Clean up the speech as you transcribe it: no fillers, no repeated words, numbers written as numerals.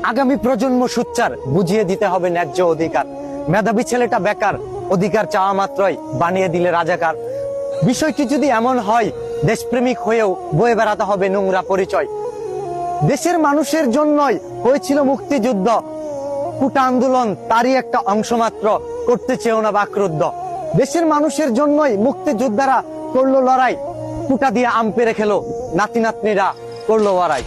আগামী প্রজন্ম সুচ্চার, বুঝিয়ে দিতে হবে ন্যায্য অধিকার। মেধাবী ছেলেটা বেকার, অধিকার চাওয়া মাত্রই বানিয়ে দিলে রাজাকার। বিষয়টি যদি এমন হয়, দেশপ্রেমিক হয়েও বয়ে বেড়াতে হবে নোংরা পরিচয়। দেশের মানুষের জন্যই হয়েছিল মুক্তিযুদ্ধ, কোটা আন্দোলন তারই একটা অংশ মাত্র, করতে চেয়েও না বাকরুদ্ধ। দেশের মানুষের জন্যই মুক্তিযোদ্ধারা করলো লড়াই, কোটা দিয়ে আম পেড়ে খেলো, নাতি নাতনিরা করলো লড়াই।